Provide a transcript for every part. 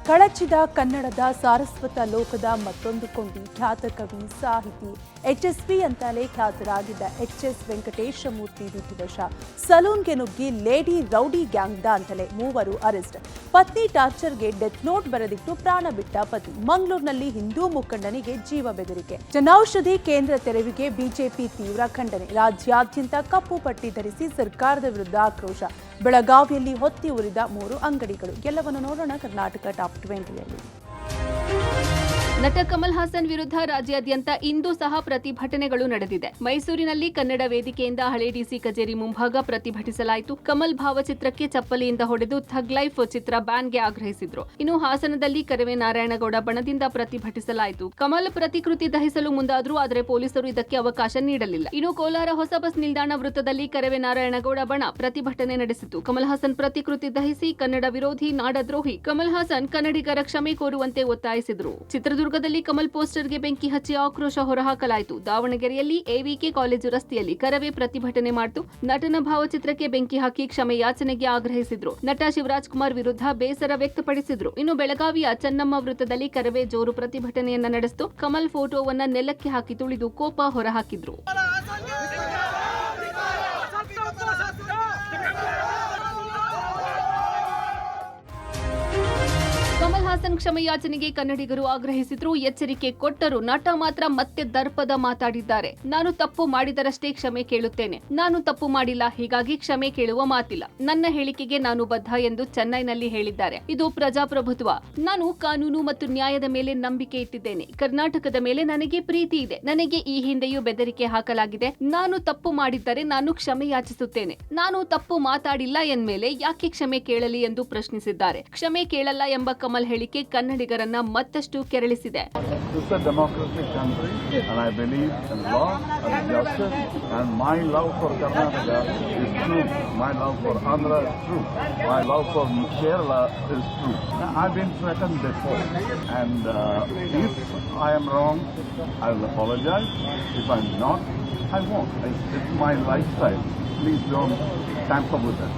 ಕಳಚಿದ ಕನ್ನಡದ ಸಾರಸ್ವತ ಲೋಕದ ಮತ್ತೊಂದು ಕೊಂಡಿ ಖ್ಯಾತ ಕವಿ ಸಾಹಿತಿ HSV ಅಂತಲೇ ಖ್ಯಾತರಾಗಿದ್ದ HS ವೆಂಕಟೇಶ ಮೂರ್ತಿ ವಿಧಿವಶ. ಸಲೂನ್ಗೆ ನುಗ್ಗಿ ಲೇಡಿ ರೌಡಿ ಗ್ಯಾಂಗ್ ಅಂತಲೇ 3 ಅರೆಸ್ಟ್. ಪತ್ನಿ ಟಾರ್ಚರ್ಗೆ ಡೆತ್ ನೋಟ್ ಬರೆದಿಟ್ಟು ಪ್ರಾಣ ಬಿಟ್ಟ ಪತಿ. ಮಂಗಳೂರಿನಲ್ಲಿ ಹಿಂದೂ ಮುಖಂಡನಿಗೆ ಜೀವ ಬೆದರಿಕೆ. ಜನೌಷಧಿ ಕೇಂದ್ರ ತೆರವಿಗೆ ಬಿಜೆಪಿ ತೀವ್ರ ಖಂಡನೆ. ರಾಜ್ಯಾದ್ಯಂತ ಕಪ್ಪು ಪಟ್ಟಿ ಧರಿಸಿ ಸರ್ಕಾರದ ವಿರುದ್ಧ ಆಕ್ರೋಶ. ಬೆಳಗಾವಿಯಲ್ಲಿ ಹೊತ್ತಿ ಉರಿದ 3 ಅಂಗಡಿಗಳು. ಎಲ್ಲವನ್ನು ನೋಡೋಣ ಕರ್ನಾಟಕ ಟಾಪ್ 20ಯಲ್ಲಿ. ನಟ ಕಮಲ್ ಹಾಸನ್ ವಿರುದ್ಧ ರಾಜ್ಯಾದ್ಯಂತ ಇಂದು ಸಹ ಪ್ರತಿಭಟನೆಗಳು ನಡೆದಿದೆ. ಮೈಸೂರಿನಲ್ಲಿ ಕನ್ನಡ ವೇದಿಕೆಯಿಂದ ಹಳೆ ಡಿಸಿ ಕಚೇರಿ ಮುಂಭಾಗ ಪ್ರತಿಭಟಿಸಲಾಯಿತು. ಕಮಲ್ ಭಾವಚಿತ್ರಕ್ಕೆ ಚಪ್ಪಲಿಯಿಂದ ಹೊಡೆದು ಥಗ್ ಲೈಫ್ ಚಿತ್ರ ಬ್ಯಾನ್ಗೆ ಆಗ್ರಹಿಸಿದ್ರು. ಇನ್ನು ಹಾಸನದಲ್ಲಿ ಕರವೇ ನಾರಾಯಣಗೌಡ ಬಣದಿಂದ ಪ್ರತಿಭಟಿಸಲಾಯಿತು. ಕಮಲ್ ಪ್ರತಿಕೃತಿ ದಹಿಸಲು ಮುಂದಾದ್ರು, ಆದರೆ ಪೊಲೀಸರು ಇದಕ್ಕೆ ಅವಕಾಶ ನೀಡಲಿಲ್ಲ. ಇನ್ನು ಕೋಲಾರ ಹೊಸ ಬಸ್ ನಿಲ್ದಾಣ ವೃತ್ತದಲ್ಲಿ ಕರವೇ ನಾರಾಯಣಗೌಡ ಬಣ ಪ್ರತಿಭಟನೆ ನಡೆಸಿತು. ಕಮಲ್ ಹಾಸನ್ ಪ್ರತಿಕೃತಿ ದಹಿಸಿ ಕನ್ನಡ ವಿರೋಧಿ, ನಾಡದ್ರೋಹಿ. ಕಮಲ್ ಹಾಸನ್ ಕನ್ನಡಿಗರ ಕ್ಷಮೆ ಕೋರುವಂತೆ ಒತ್ತಾಯಿಸಿದ್ರು. ಚಿತ್ರದುರ್ಗದಲ್ಲಿ ಕಮಲ್ ಪೋಸ್ಟರ್ಗೆ ಬೆಂಕಿ ಹಚ್ಚಿ ಆಕ್ರೋಶ ಹೊರಹಾಕಲಾಯಿತು. ದಾವಣಗೆರೆಯಲ್ಲಿ AVK ಕಾಲೇಜು ರಸ್ತೆಯಲ್ಲಿ ಕರವೇ ಪ್ರತಿಭಟನೆ ಮಾಡಿತು. ನಟನ ಭಾವಚಿತ್ರಕ್ಕೆ ಬೆಂಕಿ ಹಾಕಿ ಕ್ಷಮೆ ಯಾಚನೆಗೆ ಆಗ್ರಹಿಸಿದ್ರು. ನಟ ಶಿವರಾಜ್ ಕುಮಾರ್ ವಿರುದ್ಧ ಬೇಸರ ವ್ಯಕ್ತಪಡಿಸಿದ್ರು. ಇನ್ನು ಬೆಳಗಾವಿಯ ಚೆನ್ನಮ್ಮ ವೃತ್ತದಲ್ಲಿ ಕರವೇ ಜೋರು ಪ್ರತಿಭಟನೆಯನ್ನ ನಡೆಸಿತು. ಕಮಲ್ ಫೋಟೋವನ್ನ ನೆಲಕ್ಕೆ ಹಾಕಿ ತುಳಿದು ಕೋಪ ಹೊರಹಾಕಿದ್ರು. ಕಮಲ್ ಹಾಸನ್ ಕ್ಷಮೆಯಾಚನೆಗೆ ಕನ್ನಡಿಗರು ಆಗ್ರಹಿಸಿದ್ರು. ಎಚ್ಚರಿಕೆ ಕೊಟ್ಟರು. ನಟ ಮಾತ್ರ ಮತ್ತೆ ದರ್ಪದ ಮಾತಾಡಿದ್ದಾರೆ. ನಾನು ತಪ್ಪು ಮಾಡಿದರಷ್ಟೇ ಕ್ಷಮೆ ಕೇಳುತ್ತೇನೆ. ನಾನು ತಪ್ಪು ಮಾಡಿಲ್ಲ, ಹೀಗಾಗಿ ಕ್ಷಮೆ ಕೇಳುವ ಮಾತಿಲ್ಲ. ನನ್ನ ಹೇಳಿಕೆಗೆ ನಾನು ಬದ್ಧ ಎಂದು ಚೆನ್ನೈನಲ್ಲಿ ಹೇಳಿದ್ದಾರೆ. ಇದು ಪ್ರಜಾಪ್ರಭುತ್ವ. ನಾನು ಕಾನೂನು ಮತ್ತು ನ್ಯಾಯದ ಮೇಲೆ ನಂಬಿಕೆ ಇಟ್ಟಿದ್ದೇನೆ. ಕರ್ನಾಟಕದ ಮೇಲೆ ನನಗೆ ಪ್ರೀತಿ ಇದೆ. ನನಗೆ ಈ ಹಿಂದೆಯೂ ಬೆದರಿಕೆ ಹಾಕಲಾಗಿದೆ. ನಾನು ತಪ್ಪು ಮಾಡಿದ್ದರೆ ನಾನು ಕ್ಷಮೆ ಯಾಚಿಸುತ್ತೇನೆ. ನಾನು ತಪ್ಪು ಮಾತಾಡಿಲ್ಲ ಎಂದ್ಮೇಲೆ ಯಾಕೆ ಕ್ಷಮೆ ಕೇಳಲಿ ಎಂದು ಪ್ರಶ್ನಿಸಿದ್ದಾರೆ. ಕ್ಷಮೆ ಕೇಳಲ್ಲ ಎಂಬ ಕಮಲ್ ಹೇಳಿಕೆ ಕನ್ನಡಿಗರನ್ನ ಮತ್ತಷ್ಟು ಕೆರಳಿಸಿದೆ. This is a democratic country and I believe in law and justice and my love for Karnataka is true. My love for Andhra is true. My love for Kerala is true. I've been threatened before and if I am wrong, I will apologize. If I'm not, I won't. It's my lifestyle. Please don't tamper with it.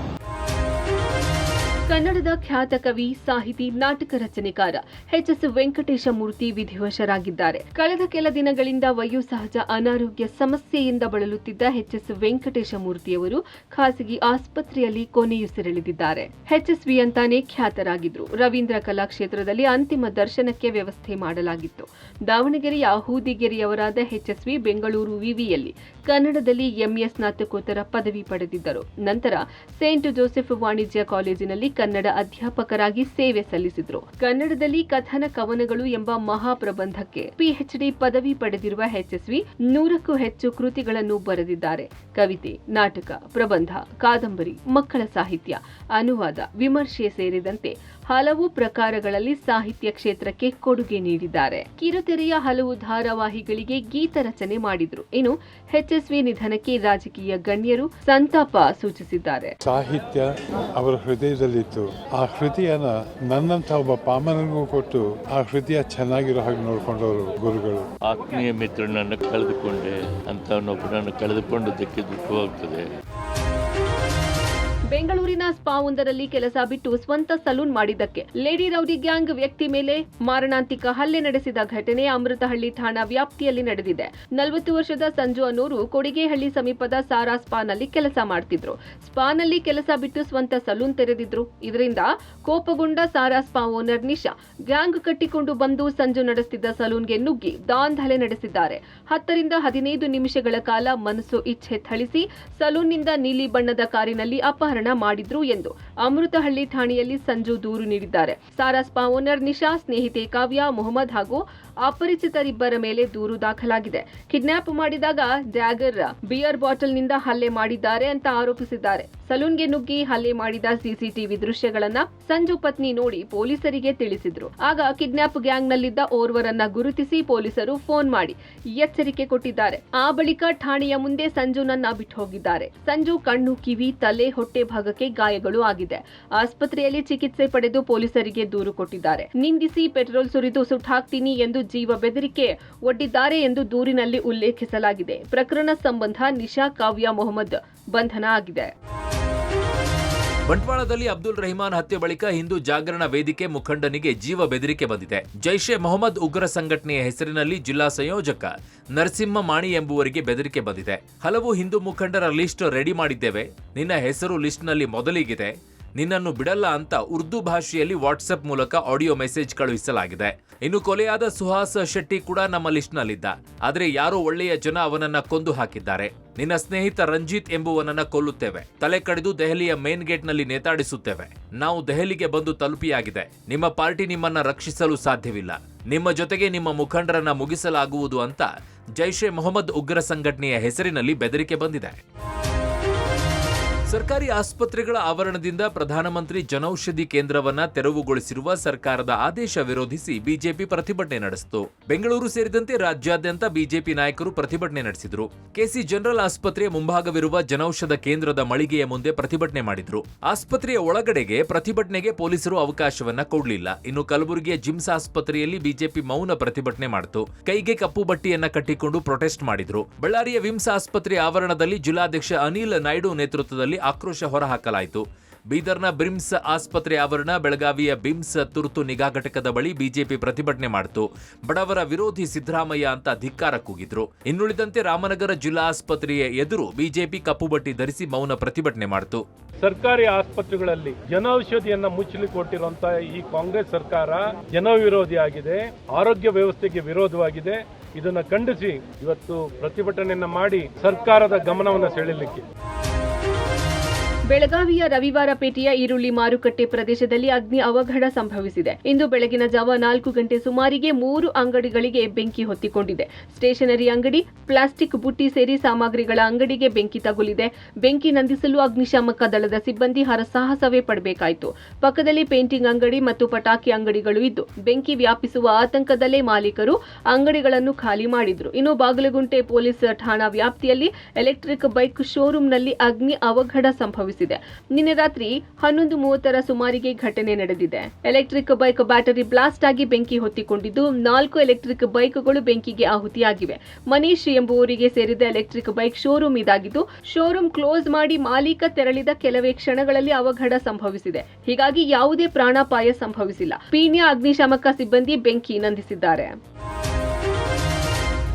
ಕನ್ನಡದ ಖ್ಯಾತ ಕವಿ, ಸಾಹಿತಿ, ನಾಟಕ ರಚನೆಕಾರ HS Venkatesha ಮೂರ್ತಿ ವಿಧಿವಶರಾಗಿದ್ದಾರೆ. ಕಳೆದ ಕೆಲ ದಿನಗಳಿಂದ ವಯೋಸಹಜ ಅನಾರೋಗ್ಯ ಸಮಸ್ಯೆಯಿಂದ ಬಳಲುತ್ತಿದ್ದ HS ವೆಂಕಟೇಶ ಮೂರ್ತಿಯವರು ಖಾಸಗಿ ಆಸ್ಪತ್ರೆಯಲ್ಲಿ ಕೊನೆಯುಸಿರೆಳೆದಿದ್ದಾರೆ. HSV ಅಂತಾನೆ ಖ್ಯಾತರಾಗಿದ್ರು. ರವೀಂದ್ರ ಕಲಾಕ್ಷೇತ್ರದಲ್ಲಿ ಅಂತಿಮ ದರ್ಶನಕ್ಕೆ ವ್ಯವಸ್ಥೆ ಮಾಡಲಾಗಿತ್ತು. ದಾವಣಗೆರೆಯ ಹೂದಿಗೆರೆಯವರಾದ HSV ಬೆಂಗಳೂರು ವಿವಿಯಲ್ಲಿ ಕನ್ನಡದಲ್ಲಿ MA ಸ್ನಾತಕೋತ್ತರ ಪದವಿ ಪಡೆದಿದ್ದರು. ನಂತರ ಸೇಂಟ್ ಜೋಸೆಫ್ ವಾಣಿಜ್ಯ ಕಾಲೇಜಿನಲ್ಲಿ ಕನ್ನಡ ಅಧ್ಯಾಪಕರಾಗಿ ಸೇವೆ ಸಲ್ಲಿಸಿದ್ರು. ಕನ್ನಡದಲ್ಲಿ ಕಥನ ಕವನಗಳು ಎಂಬ ಮಹಾಪ್ರಬಂಧಕ್ಕೆ PhD ಪದವಿ ಪಡೆದಿರುವ HSV 100ಕ್ಕೂ ಹೆಚ್ಚು ಕೃತಿಗಳನ್ನು ಬರೆದಿದ್ದಾರೆ. ಕವಿತೆ, ನಾಟಕ, ಪ್ರಬಂಧ, ಕಾದಂಬರಿ, ಮಕ್ಕಳ ಸಾಹಿತ್ಯ, ಅನುವಾದ, ವಿಮರ್ಶೆ ಸೇರಿದಂತೆ ಹಲವು ಪ್ರಕಾರಗಳಲ್ಲಿ ಸಾಹಿತ್ಯ ಕ್ಷೇತ್ರಕ್ಕೆ ಕೊಡುಗೆ ನೀಡಿದ್ದಾರೆ. ಕಿರುತೆರೆಯ ಹಲವು ಧಾರಾವಾಹಿಗಳಿಗೆ ಗೀತ ರಚನೆ ಮಾಡಿದ್ರು. ಇನ್ನು HSV ನಿಧನಕ್ಕೆ ರಾಜಕೀಯ ಗಣ್ಯರು ಸಂತಾಪ ಸೂಚಿಸಿದ್ದಾರೆ. ಸಾಹಿತ್ಯ ಅವರ ಹೃದಯದಲ್ಲಿತ್ತು. ಆ ಹೃದಯನ ನನ್ನಂತ ಒಬ್ಬ ಪಾಮರನಿಗೂ ಕೊಟ್ಟು ಆ ಹೃದಯ ಚೆನ್ನಾಗಿರೋ ಹಾಗೆ ನೋಡ್ಕೊಂಡವರು ಗುರುಗಳು. ಆತ್ಮೀಯ ಮಿತ್ರನನ್ನು ಕಳೆದುಕೊಂಡೆ ಅಂತವನೊಬ್ಬನನ್ನು ಕಳೆದುಕೊಂಡದಕ್ಕೆ ದುಃಖವಾಗುತ್ತದೆ. ಬೆಂಗಳೂರಿನ ಸ್ಪಾ ಒಂದರಲ್ಲಿ ಕೆಲಸ ಬಿಟ್ಟು ಸ್ವಂತ ಸಲೂನ್ ಮಾಡಿದ್ದಕ್ಕೆ ಲೇಡಿ ರೌಡಿ ಗ್ಯಾಂಗ್ ವ್ಯಕ್ತಿ ಮೇಲೆ ಮಾರಣಾಂತಿಕ ಹಲ್ಲೆ ನಡೆಸಿದ ಘಟನೆ ಅಮೃತಹಳ್ಳಿ ಠಾಣಾ ವ್ಯಾಪ್ತಿಯಲ್ಲಿ ನಡೆದಿದೆ. 40 ವರ್ಷದ ಸಂಜು ಅನ್ನೋರು ಕೊಡಿಗೇಹಳ್ಳಿ ಸಮೀಪದ ಸಾರಾ ಸ್ಪಾನಲ್ಲಿ ಕೆಲಸ ಮಾಡ್ತಿದ್ರು. ಸ್ಪಾನಲ್ಲಿ ಕೆಲಸ ಬಿಟ್ಟು ಸ್ವಂತ ಸಲೂನ್ ತೆರೆದಿದ್ರು. ಇದರಿಂದ ಕೋಪಗೊಂಡ Sara spa owner Nisha gang ಕಟ್ಟಿಕೊಂಡು ಬಂದು ಸಂಜು ನಡೆಸುತ್ತಿದ್ದ ಸಲೂನ್ಗೆ ನುಗ್ಗಿ ದಾಂಧಲೆ ನಡೆಸಿದ್ದಾರೆ. 10 ರಿಂದ 15 ನಿಮಿಷಗಳ ಕಾಲ ಮನಸ್ಸು ಇಚ್ಛೆ ಥಳಿಸಿ ಸಲೂನ್ನಿಂದ ನೀಲಿ ಬಣ್ಣದ ಕಾರಿನಲ್ಲಿ ಅಪಹರಣ ಮಾಡಿದ್ರು ಎಂದು ಅಮೃತಹಳ್ಳಿ ಠಾಣೆಯಲ್ಲಿ ಸಂಜು ದೂರು ನೀಡಿದ್ದಾರೆ. ಸಾರಾ ಸ್ಪಾ ಓನರ್ ನಿಶಾ, ಸ್ನೇಹಿತೆ ಕಾವ್ಯ, ಮೊಹಮ್ಮದ್ ಹಾಗೂ ಅಪರಿಚಿತರಿಬ್ಬರ ಮೇಲೆ ದೂರು ದಾಖಲಾಗಿದೆ. ಕಿಡ್ನಾಪ್ ಮಾಡಿದಾಗ ಡ್ಯಾಗರ್ ಬಿಯರ್ ಬಾಟಲ್ನಿಂದ ಹಲ್ಲೆ ಮಾಡಿದ್ದಾರೆ ಅಂತ ಆರೋಪಿಸಿದ್ದಾರೆ. ಸಲೂನ್ಗೆ ನುಗ್ಗಿ ಹಲ್ಲೆ ಮಾಡಿದ CCTV ದೃಶ್ಯಗಳನ್ನ ಸಂಜು ಪತ್ನಿ ನೋಡಿ ಪೊಲೀಸರಿಗೆ ತಿಳಿಸಿದ್ರು. ಆಗ ಕಿಡ್ನಾಪ್ ಗ್ಯಾಂಗ್ನಲ್ಲಿದ್ದ ಓರ್ವರನ್ನ ಗುರುತಿಸಿ ಪೊಲೀಸರು ಫೋನ್ ಮಾಡಿ ಎಚ್ಚರಿಕೆ ಕೊಟ್ಟಿದ್ದಾರೆ. ಆ ಬಳಿಕ ಠಾಣೆಯ ಮುಂದೆ ಸಂಜುನನ್ನ ಬಿಟ್ಟು ಹೋಗಿದ್ದಾರೆ. ಸಂಜು ಕಣ್ಣು, ಕಿವಿ, ತಲೆ, ಹೊಟ್ಟೆ ಭಾಗಕ್ಕೆ ಗಾಯಗಳು ಆಗಿದೆ. ಆಸ್ಪತ್ರೆಯಲ್ಲಿ ಚಿಕಿತ್ಸೆ ಪಡೆದು ಪೊಲೀಸರಿಗೆ ದೂರು ಕೊಟ್ಟಿದ್ದಾರೆ. ನಿಂದಿಸಿ ಪೆಟ್ರೋಲ್ ಸುರಿದು ಸುಟ್ಟಾಕ್ತೀನಿ ಎಂದು ಜೀವ ಬೆದರಿಕೆ ಒಡ್ಡಿದ್ದಾರೆ ಎಂದು ದೂರಿನಲ್ಲಿ ಉಲ್ಲೇಖಿಸಲಾಗಿದೆ. ಪ್ರಕರಣ ಸಂಬಂಧ ನಿಶಾ, ಕಾವ್ಯ, ಮೊಹಮ್ಮದ್ ಬಂಧನ ಆಗಿದೆ. ಬಂಟ್ವಾಳದಲ್ಲಿ ಅಬ್ದುಲ್ ರೆಹಮಾನ್ ಹತ್ಯೆ ಬಳಿಕ ಹಿಂದೂ ಜಾಗರಣ ವೇದಿಕೆ ಮುಖಂಡನಿಗೆ ಜೀವ ಬೆದರಿಕೆ ಬಂದಿದೆ. ಜೈಷ್ ಎ ಮೊಹಮ್ಮದ್ ಉಗ್ರ ಸಂಘಟನೆಯ ಹೆಸರಿನಲ್ಲಿ ಜಿಲ್ಲಾ ಸಂಯೋಜಕ ನರಸಿಂಹ ಮಾಣಿ ಎಂಬುವರಿಗೆ ಬೆದರಿಕೆ ಬಂದಿದೆ. ಹಲವು ಹಿಂದೂ ಮುಖಂಡರ ಲಿಸ್ಟ್ ರೆಡಿ ಮಾಡಿದ್ದೇವೆ, ನಿನ್ನ ಹೆಸರು ಲಿಸ್ಟ್ನಲ್ಲಿ ಮೊದಲಿಗಿದೆ, ನಿನ್ನನ್ನು ಬಿಡಲ್ಲ ಅಂತ ಉರ್ದು ಭಾಷೆಯಲ್ಲಿ ವಾಟ್ಸ್ಆಪ್ ಮೂಲಕ ಆಡಿಯೋ ಮೆಸೇಜ್ ಕಳುಹಿಸಲಾಗಿದೆ. ಇನ್ನು ಕೊಲೆಯಾದ ಸುಹಾಸ್ ಶೆಟ್ಟಿ ಕೂಡ ನಮ್ಮ ಲಿಸ್ಟ್ನಲ್ಲಿದ್ದ, ಆದರೆ ಯಾರೋ ಒಳ್ಳೆಯ ಜನ ಅವನನ್ನ ಕೊಂದು ಹಾಕಿದ್ದಾರೆ. ನಿನ್ನ ಸ್ನೇಹಿತ ರಂಜಿತ್ ಎಂಬುವನನ್ನ ಕೊಲ್ಲುತ್ತೇವೆ, ತಲೆ ಕಡಿದು ದೆಹಲಿಯ ಮೇನ್ ಗೇಟ್ನಲ್ಲಿ ನೇತಾಡಿಸುತ್ತೇವೆ. ನಾವು ದೆಹಲಿಗೆ ಬಂದು ತಲುಪಿಯಾಗಿದೆ. ನಿಮ್ಮ ಪಾರ್ಟಿ ನಿಮ್ಮನ್ನ ರಕ್ಷಿಸಲು ಸಾಧ್ಯವಿಲ್ಲ. ನಿಮ್ಮ ಜೊತೆಗೆ ನಿಮ್ಮ ಮುಖಂಡರನ್ನ ಮುಗಿಸಲಾಗುವುದು ಅಂತ ಜೈಷ್ ಎ ಮೊಹಮ್ಮದ್ ಉಗ್ರ ಸಂಘಟನೆಯ ಹೆಸರಿನಲ್ಲಿ ಬೆದರಿಕೆ ಬಂದಿದೆ. ಸರ್ಕಾರಿ ಆಸ್ಪತ್ರೆಗಳ ಆವರಣದಿಂದ ಪ್ರಧಾನಮಂತ್ರಿ ಜನೌಷಧಿ ಕೇಂದ್ರವನ್ನ ತೆರವುಗೊಳಿಸಿರುವ ಸರ್ಕಾರದ ಆದೇಶ ವಿರೋಧಿಸಿ ಬಿಜೆಪಿ ಪ್ರತಿಭಟನೆ ನಡೆಸಿತು. ಬೆಂಗಳೂರು ಸೇರಿದಂತೆ ರಾಜ್ಯಾದ್ಯಂತ ಬಿಜೆಪಿ ನಾಯಕರು ಪ್ರತಿಭಟನೆ ನಡೆಸಿದರು. ಕೆಸಿ ಜನರಲ್ ಆಸ್ಪತ್ರೆಯ ಮುಂಭಾಗವಿರುವ ಜನೌಷಧ ಕೇಂದ್ರದ ಮಳಿಗೆಯ ಮುಂದೆ ಪ್ರತಿಭಟನೆ ಮಾಡಿದ್ರು. ಆಸ್ಪತ್ರೆಯ ಒಳಗಡೆಗೆ ಪ್ರತಿಭಟನೆಗೆ ಪೊಲೀಸರು ಅವಕಾಶವನ್ನ ಕೊಡಲಿಲ್ಲ. ಇನ್ನು ಕಲಬುರಗಿಯ ಜಿಮ್ಸ್ ಆಸ್ಪತ್ರೆಯಲ್ಲಿ ಬಿಜೆಪಿ ಮೌನ ಪ್ರತಿಭಟನೆ ಮಾಡಿತು. ಕೈಗೆ ಕಪ್ಪು ಬಟ್ಟಿಯನ್ನ ಕಟ್ಟಿಕೊಂಡು ಪ್ರೊಟೆಸ್ಟ್ ಮಾಡಿದ್ರು. ಬಳ್ಳಾರಿಯ ವಿಮ್ಸ್ ಆಸ್ಪತ್ರೆ ಆವರಣದಲ್ಲಿ ಜಿಲ್ಲಾಧ್ಯಕ್ಷ ಅನಿಲ್ ನಾಯ್ಡು ನೇತೃತ್ವದಲ್ಲಿ ಆಕ್ರೋಶ ಹೊರಹಾಕಲಾಯಿತು. ಬೀದರ್ನ ಬ್ರಿಮ್ಸ್ ಆಸ್ಪತ್ರೆ ಆವರಣ, ಬೆಳಗಾವಿಯ ಬಿಮ್ಸ್ ತುರ್ತು ನಿಗಾ ಘಟಕದ ಬಳಿ ಬಿಜೆಪಿ ಪ್ರತಿಭಟನೆ ಮಾಡಿತು. ಬಡವರ ವಿರೋಧಿ ಸಿದ್ದರಾಮಯ್ಯ ಅಂತ ಧಿಕ್ಕಾರ ಕೂಗಿದ್ರು. ಇನ್ನುಳಿದಂತೆ ರಾಮನಗರ ಜಿಲ್ಲಾ ಆಸ್ಪತ್ರೆಯ ಎದುರು ಬಿಜೆಪಿ ಕಪ್ಪು ಬಟ್ಟಿ ಧರಿಸಿ ಮೌನ ಪ್ರತಿಭಟನೆ ಮಾಡಿತು. ಸರ್ಕಾರಿ ಆಸ್ಪತ್ರೆಗಳಲ್ಲಿ ಜನೌಷಧಿಯನ್ನ ಮುಚ್ಚಲಿಕ್ಕೆ ಕೊಟ್ಟಿರುವಂತಹ ಈ ಕಾಂಗ್ರೆಸ್ ಸರ್ಕಾರ ಜನವಿರೋಧಿಯಾಗಿದೆ, ಆರೋಗ್ಯ ವ್ಯವಸ್ಥೆಗೆ ವಿರೋಧವಾಗಿದೆ. ಇದನ್ನು ಖಂಡಿಸಿ ಇವತ್ತು ಪ್ರತಿಭಟನೆಯನ್ನ ಮಾಡಿ ಸರ್ಕಾರದ ಗಮನವನ್ನು ಸೆಳೆಯಲಿಕ್ಕೆ. ಬೆಳಗಾವಿಯ ರವಿವಾರ ಪೇಟೆಯ ಈರುಳ್ಳಿ ಮಾರುಕಟ್ಟೆ ಪ್ರದೇಶದಲ್ಲಿ ಅಗ್ನಿ ಅವಘಡ ಸಂಭವಿಸಿದೆ. ಇಂದು ಬೆಳಗಿನ ಜಾವ 4 ಗಂಟೆ ಸುಮಾರಿಗೆ 3 ಅಂಗಡಿಗಳಿಗೆ ಬೆಂಕಿ ಹೊತ್ತಿಕೊಂಡಿದೆ. ಸ್ಟೇಷನರಿ ಅಂಗಡಿ, ಪ್ಲಾಸ್ಟಿಕ್ ಬುಟ್ಟಿ ಸೇರಿ ಸಾಮಗ್ರಿಗಳ ಅಂಗಡಿಗೆ ಬೆಂಕಿ ತಗುಲಿದೆ. ಬೆಂಕಿ ನಂದಿಸಲು ಅಗ್ನಿಶಾಮಕ ದಳದ ಸಿಬ್ಬಂದಿ ಹರಸಾಹಸವೇ ಪಡಬೇಕಾಯಿತು. ಪಕ್ಕದಲ್ಲಿ ಪೇಂಟಿಂಗ್ ಅಂಗಡಿ ಮತ್ತು ಪಟಾಕಿ ಅಂಗಡಿಗಳು ಇದ್ದು ಬೆಂಕಿ ವ್ಯಾಪಿಸುವ ಆತಂಕದಲ್ಲೇ ಮಾಲೀಕರು ಅಂಗಡಿಗಳನ್ನು ಖಾಲಿ ಮಾಡಿದ್ರು. ಇನ್ನು ಬಾಗಲಗುಂಟೆ ಪೊಲೀಸ್ ಠಾಣಾ ವ್ಯಾಪ್ತಿಯಲ್ಲಿ ಎಲೆಕ್ಟ್ರಿಕ್ ಬೈಕ್ ಶೋರೂಂನಲ್ಲಿ ಅಗ್ನಿ ಅವಘಡ ಸಂಭವಿಸಿದೆ. ನಿನ್ನೆ ರಾತ್ರಿ 11:30 ಸುಮಾರಿಗೆ ಘಟನೆ ನಡೆದಿದೆ. ಎಲೆಕ್ಟ್ರಿಕ್ ಬೈಕ್ ಬ್ಯಾಟರಿ ಬ್ಲಾಸ್ಟ್ ಆಗಿ ಬೆಂಕಿ ಹೊತ್ತಿಕೊಂಡಿದ್ದು 4 ಎಲೆಕ್ಟ್ರಿಕ್ ಬೈಕ್ಗಳು ಬೆಂಕಿಗೆ ಆಹುತಿಯಾಗಿವೆ. ಮನೀಶ್ ಎಂಬುವರಿಗೆ ಸೇರಿದ ಎಲೆಕ್ಟ್ರಿಕ್ ಬೈಕ್ ಶೋರೂಮ್ ಇದಾಗಿದ್ದು ಶೋರೂಮ್ ಕ್ಲೋಸ್ ಮಾಡಿ ಮಾಲೀಕ ತೆರಳಿದ ಕೆಲವೇ ಕ್ಷಣಗಳಲ್ಲಿ ಅವಘಡ ಸಂಭವಿಸಿದೆ. ಹೀಗಾಗಿ ಯಾವುದೇ ಪ್ರಾಣಾಪಾಯ ಸಂಭವಿಸಿಲ್ಲ. ಪೀಣ್ಯ ಅಗ್ನಿಶಾಮಕ ಸಿಬ್ಬಂದಿ ಬೆಂಕಿ ನಂದಿಸಿದ್ದಾರೆ.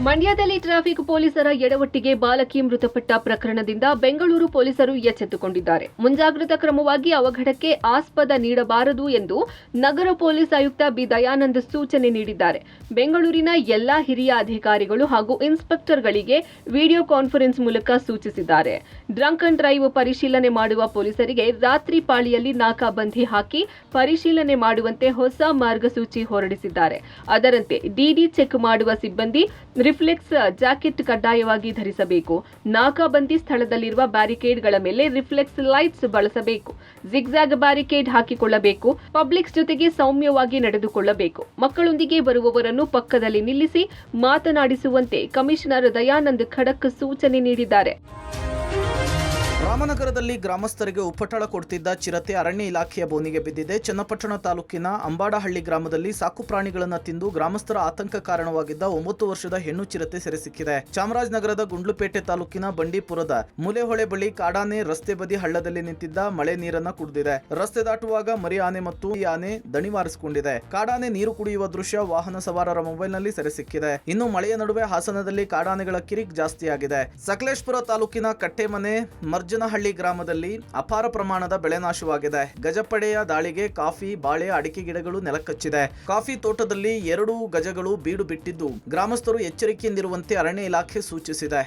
ಮಂಡ್ಯದಲ್ಲಿ ಟ್ರಾಫಿಕ್ ಪೊಲೀಸರ ಎಡವಟ್ಟಿಗೆ ಬಾಲಕಿ ಮೃತಪಟ್ಟ ಪ್ರಕರಣದಿಂದ ಬೆಂಗಳೂರು ಪೊಲೀಸರು ಎಚ್ಚೆತ್ತುಕೊಂಡಿದ್ದಾರೆ. ಮುಂಜಾಗ್ರತಾ ಕ್ರಮವಾಗಿ ಅವಘಡಕ್ಕೆ ಆಸ್ಪದ ನೀಡಬಾರದು ಎಂದು ನಗರ ಪೊಲೀಸ್ ಆಯುಕ್ತ ಬಿ ದಯಾನಂದ್ ಸೂಚನೆ ನೀಡಿದ್ದಾರೆ. ಬೆಂಗಳೂರಿನ ಎಲ್ಲಾ ಹಿರಿಯ ಅಧಿಕಾರಿಗಳು ಹಾಗೂ ಇನ್ಸ್ಪೆಕ್ಟರ್ಗಳಿಗೆ ವಿಡಿಯೋ ಕಾನ್ಫರೆನ್ಸ್ ಮೂಲಕ ಸೂಚಿಸಿದ್ದಾರೆ. ಡ್ರಂಕ್ ಅಂಡ್ ಡ್ರೈವ್ ಪರಿಶೀಲನೆ ಮಾಡುವ ಪೊಲೀಸರಿಗೆ ರಾತ್ರಿ ಪಾಳಿಯಲ್ಲಿ ನಾಕಾಬಂದಿ ಹಾಕಿ ಪರಿಶೀಲನೆ ಮಾಡುವಂತೆ ಹೊಸ ಮಾರ್ಗಸೂಚಿ ಹೊರಡಿಸಿದ್ದಾರೆ. ಅದರಂತೆ ಡಿಡಿ ಚೆಕ್ ಮಾಡುವ ಸಿಬ್ಬಂದಿ ರಿಫ್ಲೆಕ್ಸ್ ಜಾಕೆಟ್ ಕಡ್ಡಾಯವಾಗಿ ಧರಿಸಬೇಕು. ನಾಕಾಬಂದಿ ಸ್ಥಳದಲ್ಲಿರುವ ಬ್ಯಾರಿಕೇಡ್ಗಳ ಮೇಲೆ ರಿಫ್ಲೆಕ್ಸ್ ಲೈಟ್ಸ್ ಬಳಸಬೇಕು. ಜಿಗ್ಜಾಗ್ ಬ್ಯಾರಿಕೇಡ್ ಹಾಕಿಕೊಳ್ಳಬೇಕು. ಪಬ್ಲಿಕ್ಸ್ ಜೊತೆಗೆ ಸೌಮ್ಯವಾಗಿ ನಡೆದುಕೊಳ್ಳಬೇಕು. ಮಕ್ಕಳೊಂದಿಗೆ ಬರುವವರನ್ನು ಪಕ್ಕದಲ್ಲಿ ನಿಲ್ಲಿಸಿ ಮಾತನಾಡಿಸುವಂತೆ ಕಮಿಷನರ್ ದಯಾನಂದ್ ಖಡಕ್ ಸೂಚನೆ ನೀಡಿದ್ದಾರೆ. ರಾಮನಗರದಲ್ಲಿ ಗ್ರಾಮಸ್ಥರಿಗೆ ಉಪಟಳ ಕೊಡ್ತಿದ್ದ ಚಿರತೆ ಅರಣ್ಯ ಇಲಾಖೆಯ ಬೋನಿಗೆ ಬಿದ್ದಿದೆ. ಚನ್ನಪಟ್ಟಣ ತಾಲೂಕಿನ ಅಂಬಾಡಹಳ್ಳಿ ಗ್ರಾಮದಲ್ಲಿ ಸಾಕು ಪ್ರಾಣಿಗಳನ್ನು ತಿಂದು ಗ್ರಾಮಸ್ಥರ ಆತಂಕ ಕಾರಣವಾಗಿದ್ದ 9 ವರ್ಷದ ಹೆಣ್ಣು ಚಿರತೆ ಸೆರೆಸಿಕ್ಕಿದೆ. ಚಾಮರಾಜನಗರದ ಗುಂಡ್ಲುಪೇಟೆ ತಾಲೂಕಿನ ಬಂಡೀಪುರದ ಮೂಲೆಹೊಳೆ ಬಳಿ ಕಾಡಾನೆ ರಸ್ತೆ ಬದಿ ಹಳ್ಳದಲ್ಲಿ ನಿಂತಿದ್ದ ಮಳೆ ನೀರನ್ನ ಕುಡಿದಿದೆ. ರಸ್ತೆ ದಾಟುವಾಗ ಮರಿ ಆನೆ ಮತ್ತು ಈ ಆನೆ ದಣಿವಾರಿಸಿಕೊಂಡಿದೆ. ಕಾಡಾನೆ ನೀರು ಕುಡಿಯುವ ದೃಶ್ಯ ವಾಹನ ಸವಾರರ ಮೊಬೈಲ್ನಲ್ಲಿ ಸೆರೆಸಿಕ್ಕಿದೆ. ಇನ್ನು ಮಳೆಯ ನಡುವೆ ಹಾಸನದಲ್ಲಿ ಕಾಡಾನೆಗಳ ಕಿರಿಕ್ ಜಾಸ್ತಿಯಾಗಿದೆ. ಸಕಲೇಶಪುರ ತಾಲೂಕಿನ ಕಟ್ಟೆಮನೆ ಮರ್ಜನಹಳ್ಳಿ ಗ್ರಾಮದಲ್ಲಿ ಅಪಾರ ಪ್ರಮಾಣದ ಬೆಳೆ ನಾಶವಾಗಿದೆ. ಗಜಪಡೆಯ ದಾಳಿಗೆ ಕಾಫಿ, ಬಾಳೆ, ಅಡಿಕೆ ಗಿಡಗಳು ನೆಲಕಚ್ಚಿದೆ. ಕಾಫಿ ತೋಟದಲ್ಲಿ 2 ಗಜಗಳು ಬೀಡು ಬಿಟ್ಟಿದ್ದು ಗ್ರಾಮಸ್ಥರು ಎಚ್ಚರಿಕೆಯಿಂದಿರುವಂತೆ ಅರಣ್ಯ ಇಲಾಖೆ ಸೂಚಿಸಿದೆ.